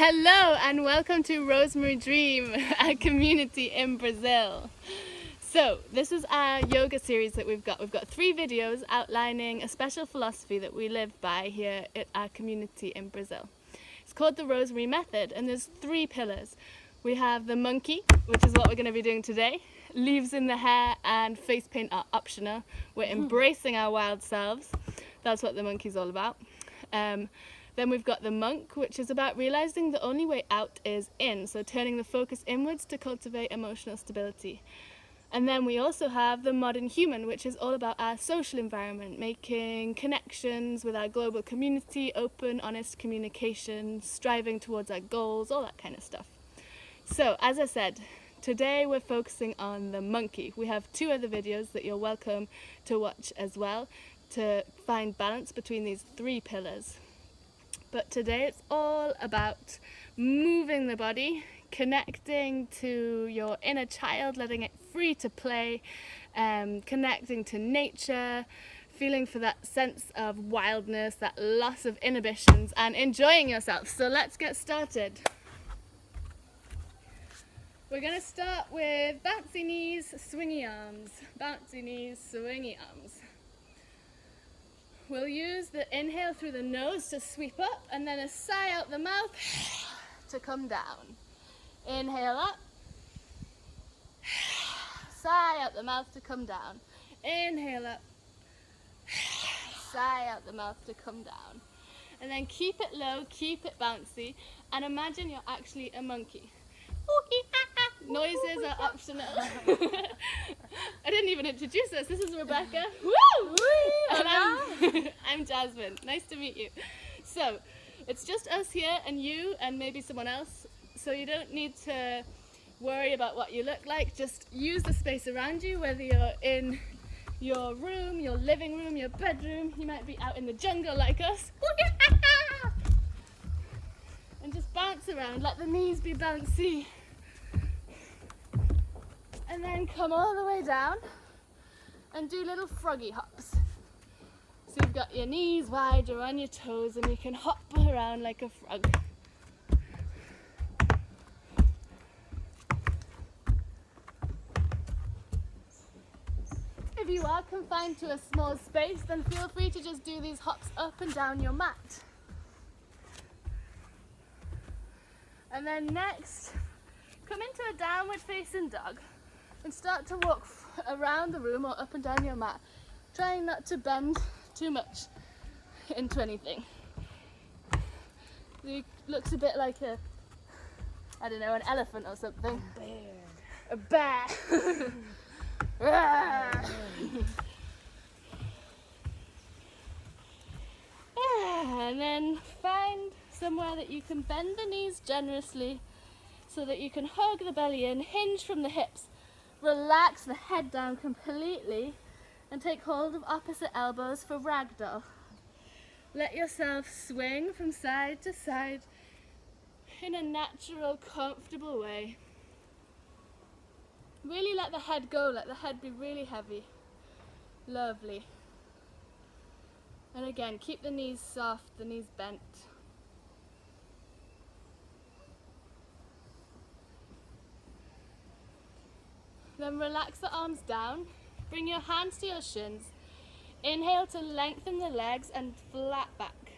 Hello and welcome to Rosemary Dream, a community in Brazil. So this is our yoga series that we've got. We've got 3 videos outlining a special philosophy that we live by here at our community in Brazil. It's called the Rosemary Method, and there's 3 pillars. We have the monkey, which is what we're going to be doing today. Leaves in the hair and face paint are optional. We're embracing our wild selves. That's what the monkey's all about. Then we've got the monk, which is about realizing the only way out is in, so turning the focus inwards to cultivate emotional stability. And then we also have the modern human, which is all about our social environment, making connections with our global community, open, honest communication, striving towards our goals, all that kind of stuff. So, as I said, today we're focusing on the monkey. We have 2 other videos that you're welcome to watch as well to find balance between these 3 pillars. But today it's all about moving the body, connecting to your inner child, letting it free to play, connecting to nature, feeling for that sense of wildness, that loss of inhibitions, and enjoying yourself. So let's get started. We're going to start with bouncy knees, swingy arms. Bouncy knees, swingy arms. We'll use the inhale through the nose to sweep up, and then a sigh out the mouth to come down. Inhale up. Sigh out the mouth to come down. Inhale up. Sigh out the mouth to come down. And then keep it low, keep it bouncy, and imagine you're actually a monkey. Noises are optional. I didn't even introduce us. This is Rebecca. Woo! And I'm Jasmine. Nice to meet you. So, it's just us here and you and maybe someone else. So you don't need to worry about what you look like. Just use the space around you, whether you're in your room, your living room, your bedroom. You might be out in the jungle like us. And just bounce around. Let the knees be bouncy. And then come all the way down and do little froggy hops. So you've got your knees wide, you're on your toes, and you can hop around like a frog. If you are confined to a small space, then feel free to just do these hops up and down your mat. And then next, come into a downward facing dog. And start to walk around the room or up and down your mat, trying not to bend too much into anything. It looks a bit like an elephant or something. A bear. And then find somewhere that you can bend the knees generously so that you can hug the belly in, hinge from the hips. Relax the head down completely and take hold of opposite elbows for ragdoll. Let yourself swing from side to side in a natural, comfortable way. Really let the head go, let the head be really heavy. Lovely. And again, keep the knees soft, the knees bent. Then relax the arms down, bring your hands to your shins. Inhale to lengthen the legs and flat back.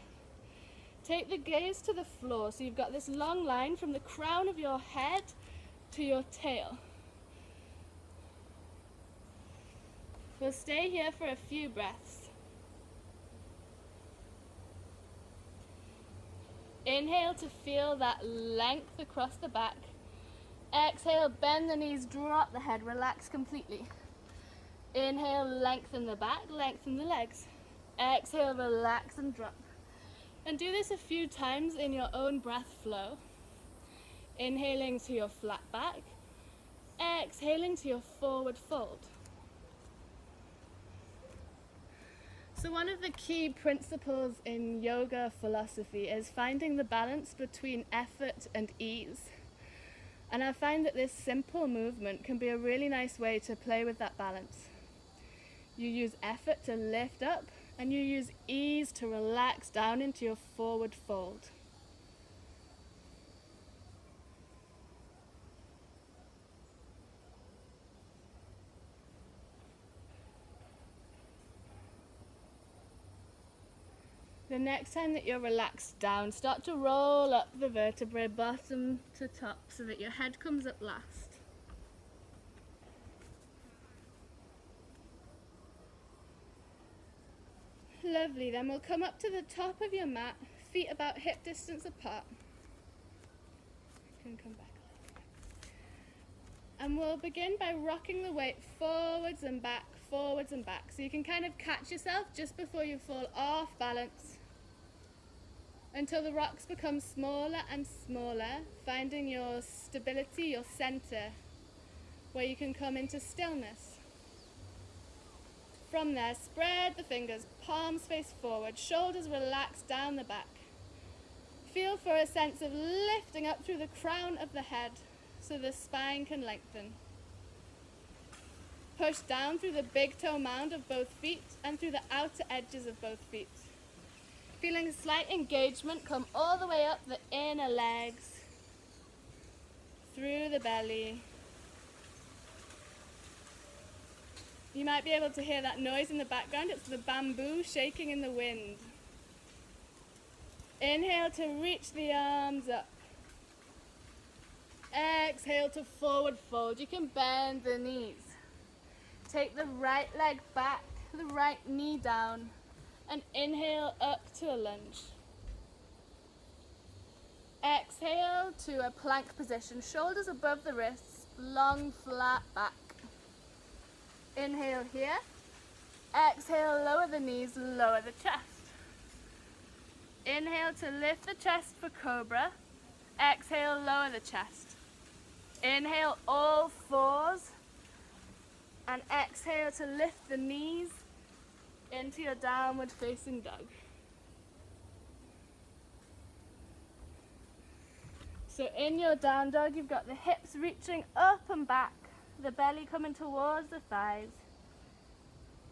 Take the gaze to the floor, so you've got this long line from the crown of your head to your tail. We'll stay here for a few breaths. Inhale to feel that length across the back. Exhale, bend the knees, drop the head, relax completely. Inhale, lengthen the back, lengthen the legs. Exhale, relax and drop. And do this a few times in your own breath flow. Inhaling to your flat back. Exhaling to your forward fold. So one of the key principles in yoga philosophy is finding the balance between effort and ease. And I find that this simple movement can be a really nice way to play with that balance. You use effort to lift up, and you use ease to relax down into your forward fold. The next time that you're relaxed down, start to roll up the vertebrae bottom to top so that your head comes up last. Lovely, then we'll come up to the top of your mat, feet about hip distance apart. You can come back a little bit. And we'll begin by rocking the weight forwards and back, forwards and back. So you can kind of catch yourself just before you fall off balance until the rocks become smaller and smaller, finding your stability, your center, where you can come into stillness. From there, spread the fingers, palms face forward, shoulders relaxed down the back. Feel for a sense of lifting up through the crown of the head so the spine can lengthen. Push down through the big toe mound of both feet and through the outer edges of both feet. Feeling a slight engagement, come all the way up the inner legs, through the belly. You might be able to hear that noise in the background. It's the bamboo shaking in the wind. Inhale to reach the arms up. Exhale to forward fold. You can bend the knees. Take the right leg back, the right knee down, and inhale up to a lunge. Exhale to a plank position, shoulders above the wrists, long flat back. Inhale here. Exhale, lower the knees, lower the chest. Inhale to lift the chest for cobra. Exhale, lower the chest. Inhale, all fours. And exhale to lift the knees into your downward facing dog. So in your down dog, you've got the hips reaching up and back, the belly coming towards the thighs.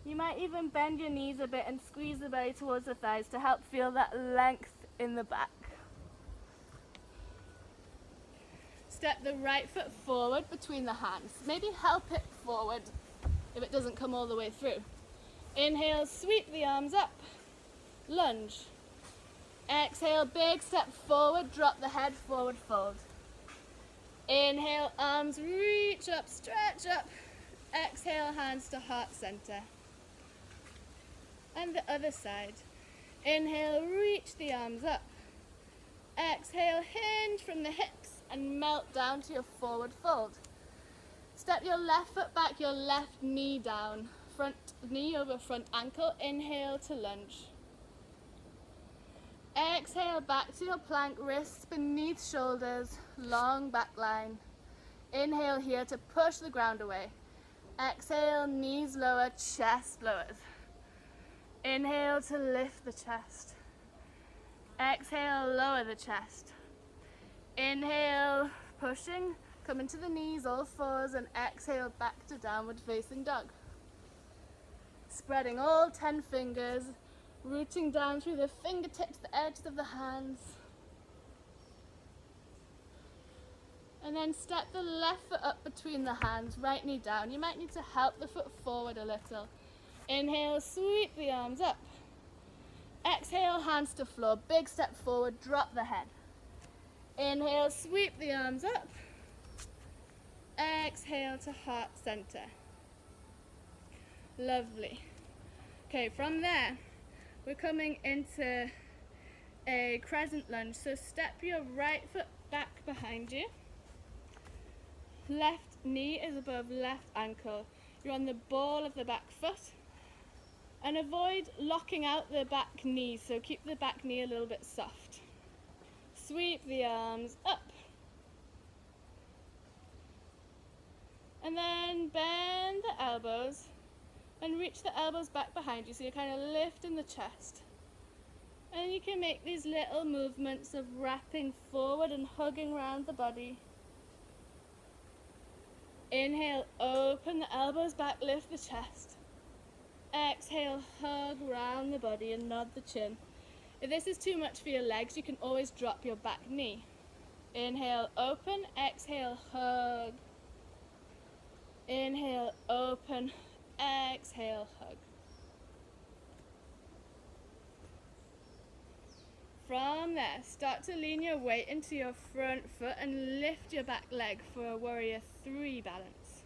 You might even bend your knees a bit and squeeze the belly towards the thighs to help feel that length in the back. Step the right foot forward between the hands. Maybe help it forward if it doesn't come all the way through. Inhale, sweep the arms up, lunge. Exhale, big step forward, drop the head, forward fold. Inhale, arms reach up, stretch up. Exhale, hands to heart center. And the other side. Inhale, reach the arms up. Exhale, hinge from the hips and melt down to your forward fold. Step your left foot back, your left knee down. Front knee over front ankle. Inhale to lunge. Exhale, back to your plank, wrists beneath shoulders, long back line. Inhale here to push the ground away. Exhale, knees lower, chest lowers. Inhale to lift the chest. Exhale, lower the chest. Inhale, pushing, come into the knees, all fours, and exhale back to downward facing dog. Spreading all 10 fingers, rooting down through the fingertips, the edges of the hands. And then step the left foot up between the hands, right knee down. You might need to help the foot forward a little. Inhale, sweep the arms up. Exhale, hands to floor, big step forward, drop the head. Inhale, sweep the arms up. Exhale to heart center. Lovely. Okay, from there, we're coming into a crescent lunge. So step your right foot back behind you. Left knee is above left ankle. You're on the ball of the back foot. And avoid locking out the back knee, so keep the back knee a little bit soft. Sweep the arms up. And then bend the elbows and reach the elbows back behind you, so you're kind of lifting the chest. And you can make these little movements of wrapping forward and hugging around the body. Inhale, open the elbows back, lift the chest. Exhale, hug round the body and nod the chin. If this is too much for your legs, you can always drop your back knee. Inhale, open. Exhale, hug. Inhale, open. Exhale, hug. from there, start to lean your weight into your front foot and lift your back leg for a warrior 3 balance.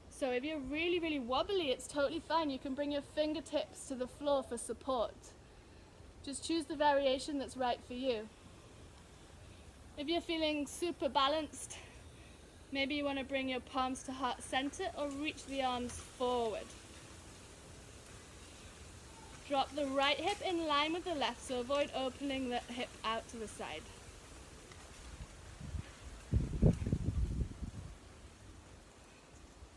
So if you're really, really wobbly, it's totally fine. You can bring your fingertips to the floor for support. Just choose the variation that's right for you. If you're feeling super balanced, maybe you want to bring your palms to heart center or reach the arms forward. Drop the right hip in line with the left, so avoid opening the hip out to the side.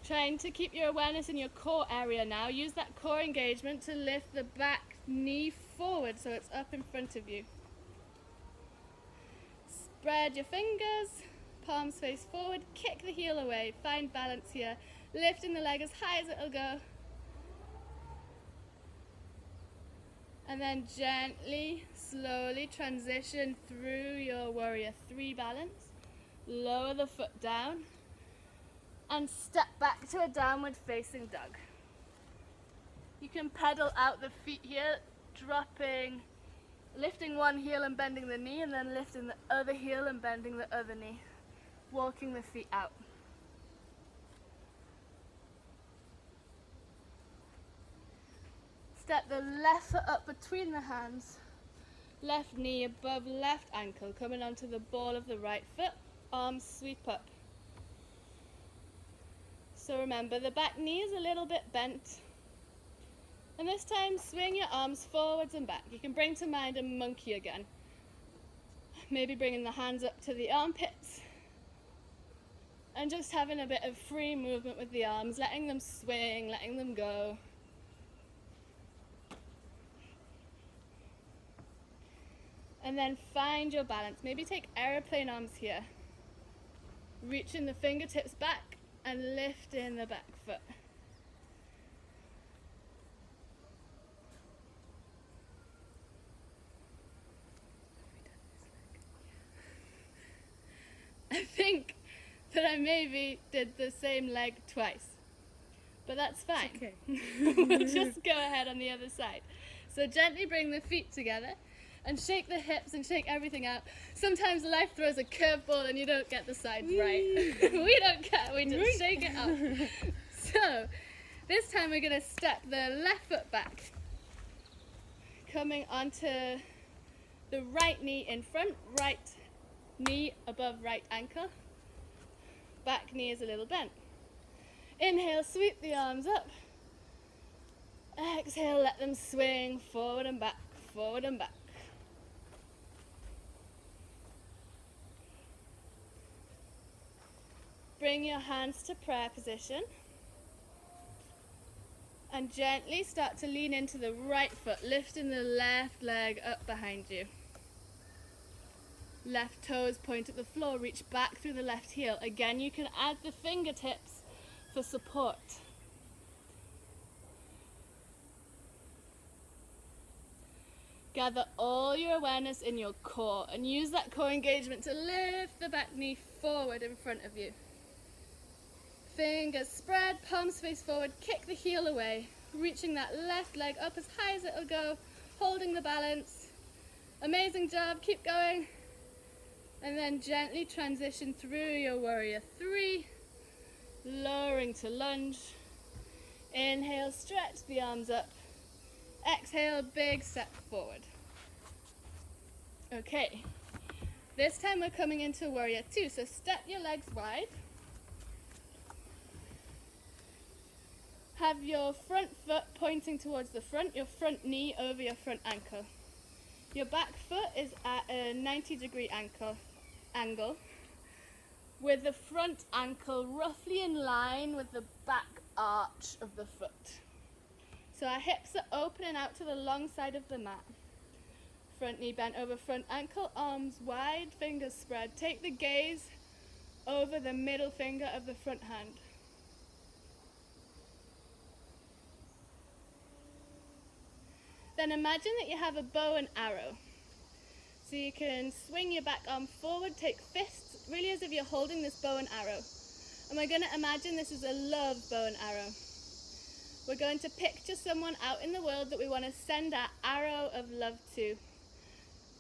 Trying to keep your awareness in your core area now. Use that core engagement to lift the back knee forward so it's up in front of you. Spread your fingers, palms face forward, kick the heel away, find balance here, lifting the leg as high as it'll go. And then gently, slowly transition through your warrior 3 balance. Lower the foot down and step back to a downward facing dog. You can pedal out the feet here, lifting one heel and bending the knee, and then lifting the other heel and bending the other knee, walking the feet out. Step the left foot up between the hands, left knee above left ankle, coming onto the ball of the right foot, arms sweep up. So remember, the back knee is a little bit bent. And this time, swing your arms forwards and back. You can bring to mind a monkey again. Maybe bringing the hands up to the armpits. And just having a bit of free movement with the arms, letting them swing, letting them go. And then find your balance. Maybe take airplane arms here. Reaching the fingertips back and lifting the back foot. I think that I maybe did the same leg twice, but that's fine. Okay. We'll just go ahead on the other side. So gently bring the feet together and shake the hips and shake everything out. Sometimes life throws a curveball and you don't get the sides right. We don't care, we just shake it up. So this time we're gonna step the left foot back, coming onto the right knee in front, right knee above right ankle, back knee is a little bent. Inhale, sweep the arms up. Exhale, let them swing forward and back, forward and back. Bring your hands to prayer position and gently start to lean into the right foot, lifting the left leg up behind you. Left toes point at the floor, reach back through the left heel. Again, you can add the fingertips for support. Gather all your awareness in your core and use that core engagement to lift the back knee forward in front of you. Fingers spread, palms face forward, kick the heel away, reaching that left leg up as high as it'll go, holding the balance. Amazing job, keep going. And then gently transition through your warrior 3, lowering to lunge. Inhale, stretch the arms up. Exhale, big step forward. Okay, this time we're coming into warrior 2, so step your legs wide. Have your front foot pointing towards the front, your front knee over your front ankle. Your back foot is at a 90-degree angle, with the front ankle roughly in line with the back arch of the foot. So our hips are opening out to the long side of the mat. Front knee bent over front ankle, arms wide, fingers spread. Take the gaze over the middle finger of the front hand. Then imagine that you have a bow and arrow. So you can swing your back arm forward, take fists, really as if you're holding this bow and arrow. And we're going to imagine this is a love bow and arrow. We're going to picture someone out in the world that we want to send our arrow of love to.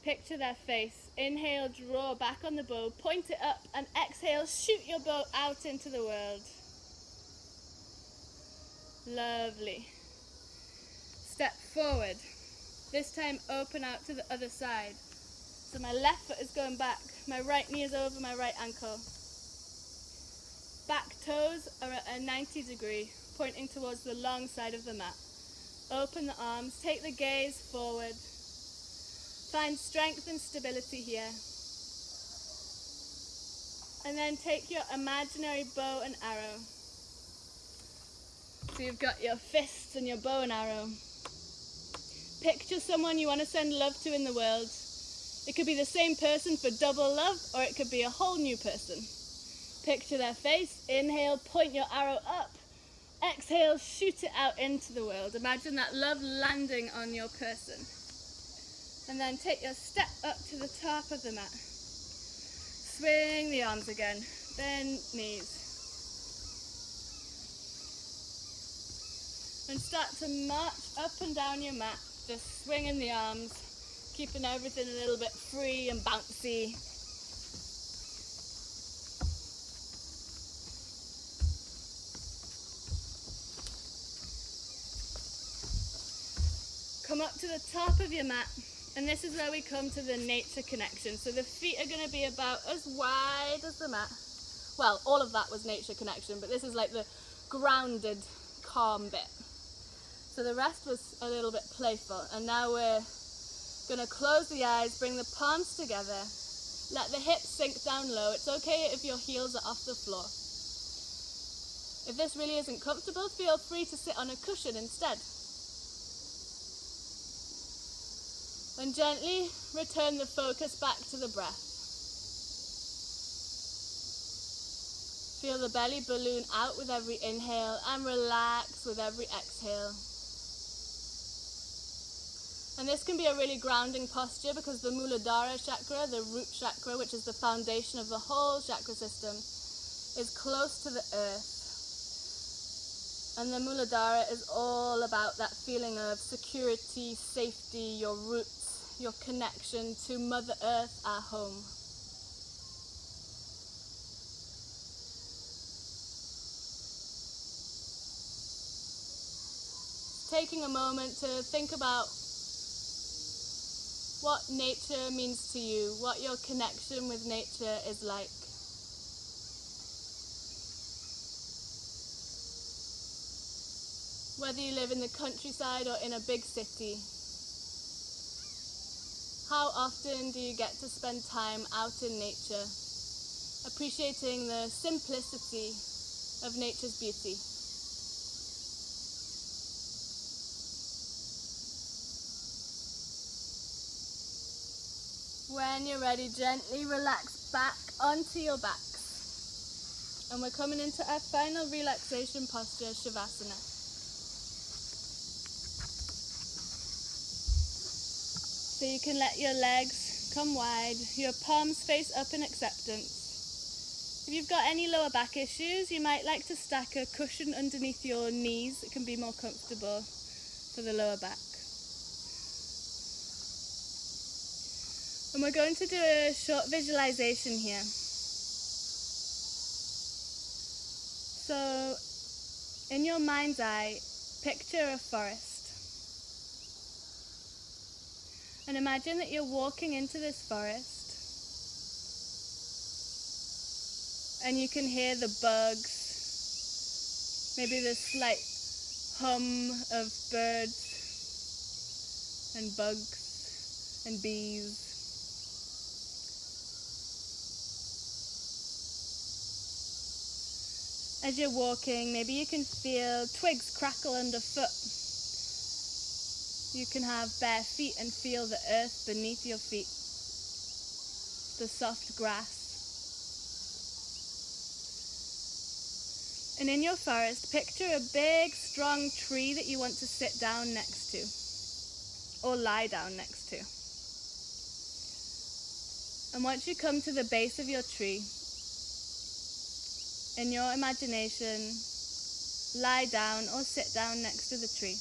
Picture their face. Inhale, draw back on the bow, point it up, and exhale, shoot your bow out into the world. Lovely. Step forward. This time open out to the other side. So my left foot is going back, my right knee is over my right ankle. Back toes are at a 90 degree, pointing towards the long side of the mat. Open the arms, take the gaze forward. Find strength and stability here. And then take your imaginary bow and arrow. So you've got your fists and your bow and arrow. Picture someone you want to send love to in the world. It could be the same person for double love, or it could be a whole new person. Picture their face. Inhale, point your arrow up. Exhale, shoot it out into the world. Imagine that love landing on your person. And then take your step up to the top of the mat. Swing the arms again. Bend knees. And start to march up and down your mat. Just swinging the arms, keeping everything a little bit free and bouncy. Come up to the top of your mat, and this is where we come to the nature connection. So the feet are going to be about as wide as the mat. Well, all of that was nature connection, but this is like the grounded, calm bit. So the rest was a little bit playful, and now we're going to close the eyes, bring the palms together, let the hips sink down low. It's okay if your heels are off the floor. If this really isn't comfortable, feel free to sit on a cushion instead. And gently return the focus back to the breath. Feel the belly balloon out with every inhale and relax with every exhale. And this can be a really grounding posture because the Muladhara chakra, the root chakra, which is the foundation of the whole chakra system, is close to the earth. And the Muladhara is all about that feeling of security, safety, your roots, your connection to Mother Earth, our home. Taking a moment to think about what nature means to you, what your connection with nature is like. Whether you live in the countryside or in a big city, how often do you get to spend time out in nature, appreciating the simplicity of nature's beauty? When you're ready, gently relax back onto your backs. And we're coming into our final relaxation posture, Shavasana. So you can let your legs come wide, your palms face up in acceptance. If you've got any lower back issues, you might like to stack a cushion underneath your knees. It can be more comfortable for the lower back. And we're going to do a short visualization here. So, in your mind's eye, picture a forest. And imagine that you're walking into this forest. And you can hear the bugs, maybe the slight hum of birds and bugs and bees. As you're walking, maybe you can feel twigs crackle underfoot. You can have bare feet and feel the earth beneath your feet, the soft grass. And in your forest, picture a big, strong tree that you want to sit down next to, or lie down next to. And once you come to the base of your tree, in your imagination, lie down or sit down next to the tree.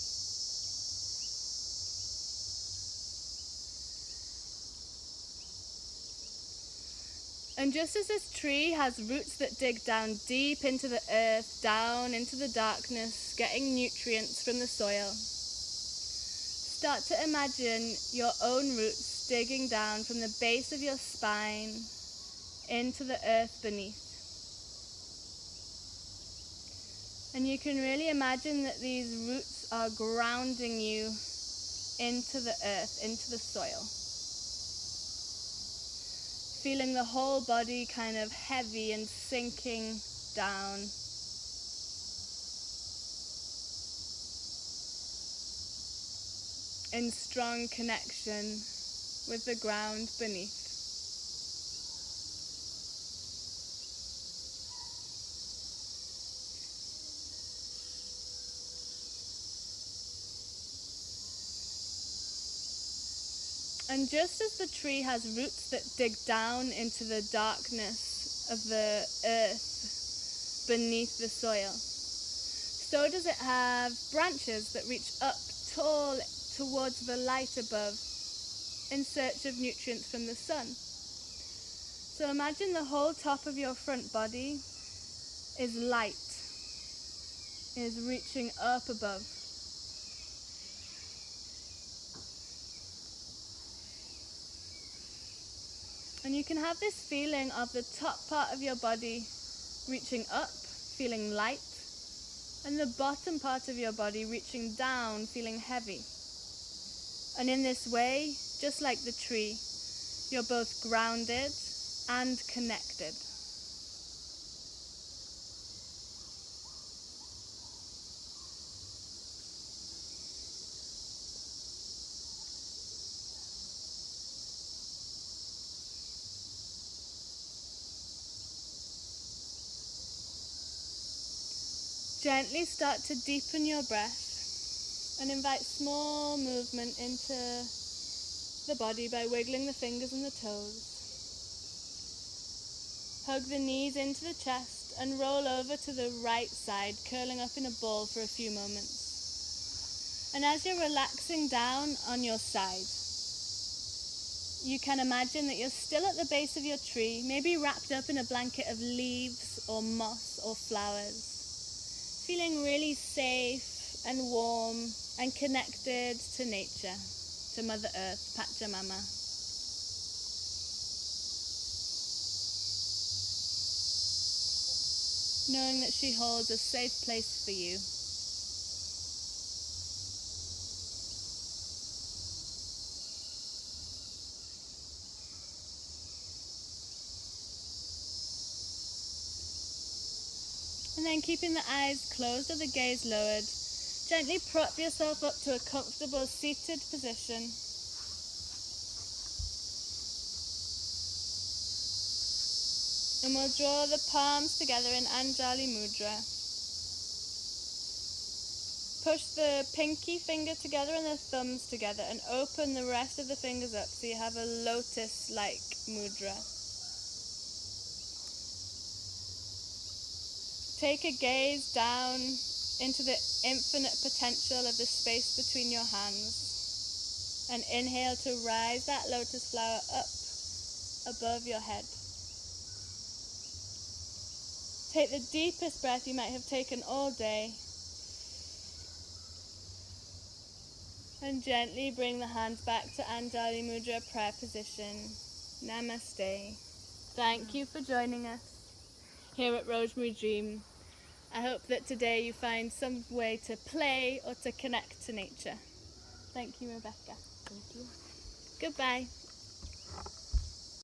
And just as this tree has roots that dig down deep into the earth, down into the darkness, getting nutrients from the soil, start to imagine your own roots digging down from the base of your spine into the earth beneath. And you can really imagine that these roots are grounding you into the earth, into the soil. Feeling the whole body kind of heavy and sinking down. In strong connection with the ground beneath. And just as the tree has roots that dig down into the darkness of the earth beneath the soil, so does it have branches that reach up tall towards the light above in search of nutrients from the sun. So imagine the whole top of your front body is light, is reaching up above. And you can have this feeling of the top part of your body reaching up, feeling light, and the bottom part of your body reaching down, feeling heavy. And in this way, just like the tree, you're both grounded and connected. Gently start to deepen your breath and invite small movement into the body by wiggling the fingers and the toes. Hug the knees into the chest and roll over to the right side, curling up in a ball for a few moments. And as you're relaxing down on your side, you can imagine that you're still at the base of your tree, maybe wrapped up in a blanket of leaves or moss or flowers. Feeling really safe and warm and connected to nature, to Mother Earth, Pachamama. Knowing that she holds a safe place for you. And then keeping the eyes closed or the gaze lowered, gently prop yourself up to a comfortable seated position. And we'll draw the palms together in Anjali Mudra. Push the pinky finger together and the thumbs together and open the rest of the fingers up so you have a lotus-like mudra. Take a gaze down into the infinite potential of the space between your hands. And inhale to rise that lotus flower up above your head. Take the deepest breath you might have taken all day. And gently bring the hands back to Anjali Mudra prayer position. Namaste. Thank you for joining us here at Rosemary Dream. I hope that today you find some way to play or to connect to nature. Thank you, Rebecca. Thank you. Goodbye.